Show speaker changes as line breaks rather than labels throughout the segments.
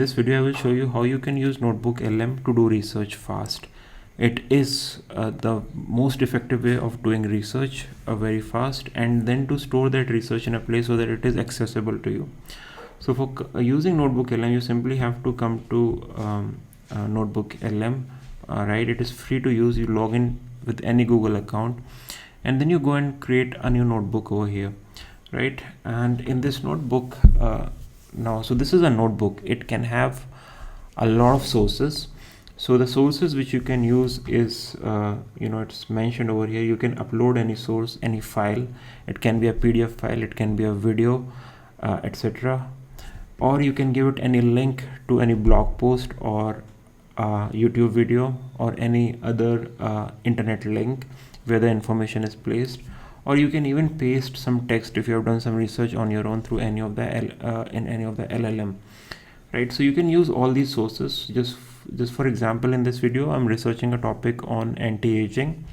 This video I will show you how you can use Notebook LM to do research fast. It is the most effective way of doing research very fast, and then to store that research in a place so that it is accessible to you. So for using Notebook LM, you simply have to come to Notebook LM. Right, it is free to use. You log in with any Google account, and then you go and create a new notebook over here, right? And in this notebook, so this is a notebook. It can have a lot of sources. So the sources which you can use is it's mentioned over here. You can upload any source, any file. It can be a PDF file, it can be a video, etc. Or you can give it any link to any blog post or YouTube video or any other internet link where the information is placed. Or you can even paste some text if you have done some research on your own through any of the in any of the LLM, right? So you can use all these sources. Just for example, in this video I'm researching a topic on anti-aging,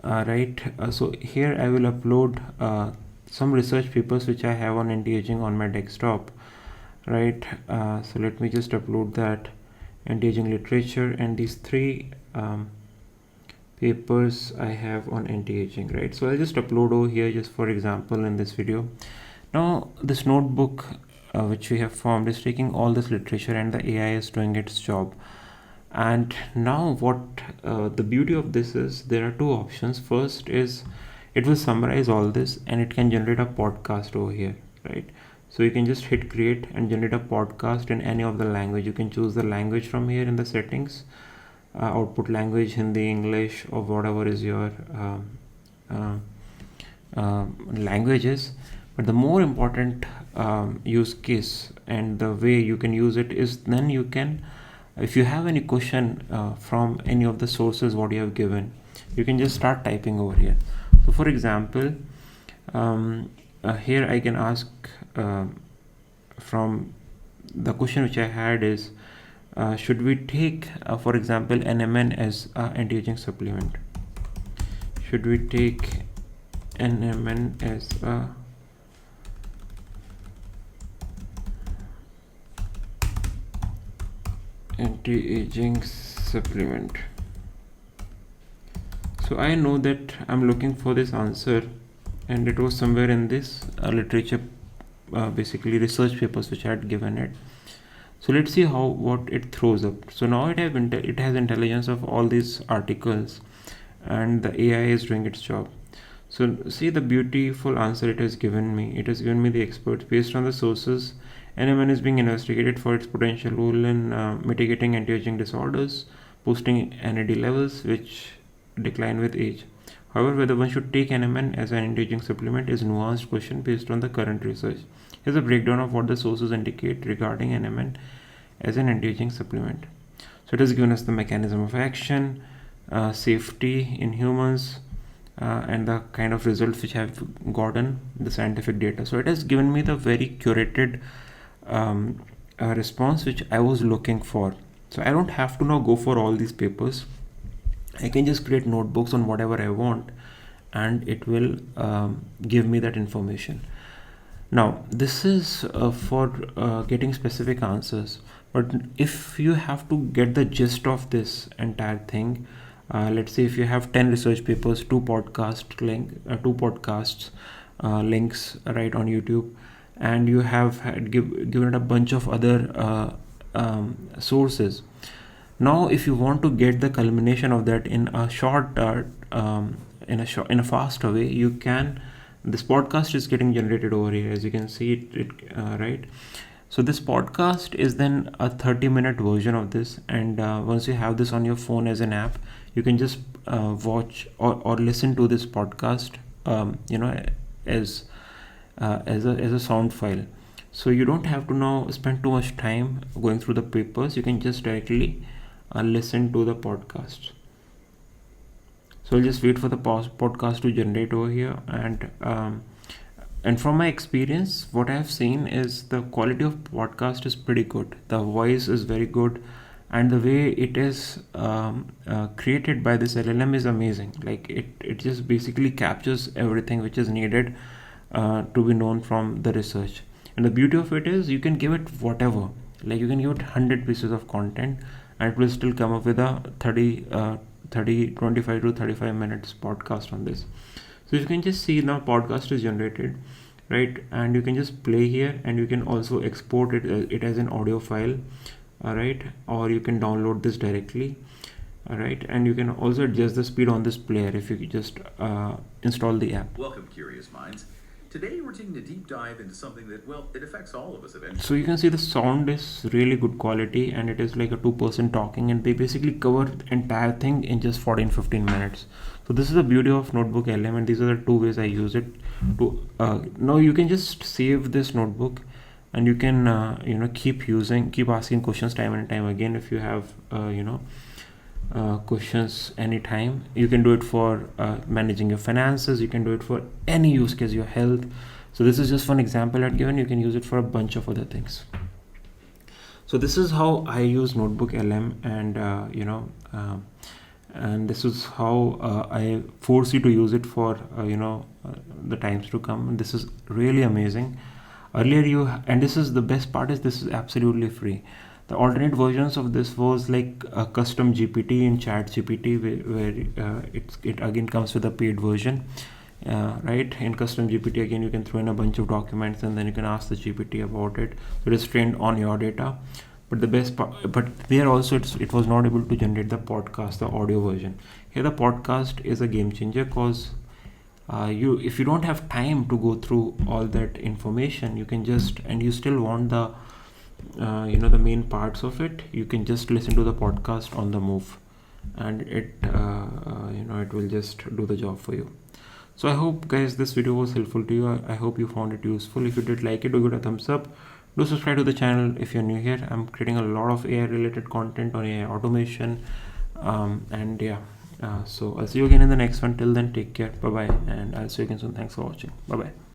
right? So here I will upload some research papers which I have on anti-aging on my desktop, right? So let me just upload that anti-aging literature and these three papers I have on anti-aging, right? So I'll just upload over here just for example in this video. Now this notebook which we have formed is taking all this literature and the AI is doing its job. And now what the beauty of this is, there are two options. First is it will summarize all this and it can generate a podcast over here, right? So you can just hit create and generate a podcast in any of the language. You can choose the language from here in the settings, output language, Hindi, English, or whatever is your languages. But the more important use case and the way you can use it is, then you can, if you have any question from any of the sources what you have given, you can just start typing over here. So for example, here I can ask from the question which I had is, should we take for example NMN as anti-aging supplement? Should we take NMN as a anti-aging supplement? So I know that I'm looking for this answer and it was somewhere in this literature, basically research papers which I had given it. So let's see what it throws up. So now it has intelligence of all these articles and the AI is doing its job. So see the beautiful answer it has given me. It has given me the experts based on the sources. NMN is being investigated for its potential role in mitigating anti-aging disorders, boosting NAD levels which decline with age. However, whether one should take NMN as an anti-aging supplement is a nuanced question based on the current research. Here's a breakdown of what the sources indicate regarding NMN as an anti-aging supplement. So it has given us the mechanism of action, safety in humans, and the kind of results which have gotten the scientific data. So it has given me the very curated response which I was looking for. So I don't have to now go for all these papers. I can just create notebooks on whatever I want and it will give me that information. Now this is for getting specific answers, but if you have to get the gist of this entire thing, let's say if you have 10 research papers, two podcasts links right on YouTube, and you have given it a bunch of other sources. Now if you want to get the culmination of that in a short in a faster way, you can. This podcast is getting generated over here, as you can see it right? So this podcast is then a 30-minute version of this, and once you have this on your phone as an app, you can just watch or listen to this podcast as a sound file. So you don't have to now spend too much time going through the papers. You can just directly listen to the podcast. So I'll just wait for the podcast to generate over here, and from my experience, what I have seen is the quality of podcast is pretty good. The voice is very good, and the way it is created by this LLM is amazing. Like it just basically captures everything which is needed to be known from the research. And the beauty of it is you can give it whatever. Like you can give it 100 pieces of content and it will still come up with a 25 to 35 minutes podcast on this. So you can just see now podcast is generated, right? And you can just play here, and you can also export it as an audio file, all right? Or you can download this directly, all right? And you can also adjust the speed on this player if you just install the app.
Welcome, curious minds. Today we're taking a deep dive into something that, well, it affects all of us eventually.
So you can see the sound is really good quality, and it is like a 2% talking, and they basically cover the entire thing in just 14-15 minutes. So this is the beauty of Notebook LM, and these are the two ways I use it to now you can just save this notebook, and you can keep asking questions time and time again. If you have questions anytime, you can do it for managing your finances, you can do it for any use case, your health. So this is just one example I've given. You can use it for a bunch of other things. So this is how I use Notebook LM, and and this is how I force you to use it for the times to come. And this is really amazing. Earlier and this is the best part, is this is absolutely free. The alternate versions of this was like a custom GPT in Chat GPT, where it again comes with a paid version. Right, in custom GPT again you can throw in a bunch of documents, and then you can ask the GPT about it. So it is trained on your data. But the best part, but there also it was not able to generate the podcast, the audio version. Here the podcast is a game changer, because if you don't have time to go through all that information, you can just, and you still want the the main parts of it, you can just listen to the podcast on the move, and it it will just do the job for you. So I hope, guys, this video was helpful to you. I hope you found it useful. If you did like it, do give it a thumbs up. Do subscribe to the channel if you're new here. I'm creating a lot of AI related content on AI automation, and yeah, so I'll see you again in the next one. Till then, take care, bye bye, and I'll see you again soon. Thanks for watching. Bye bye.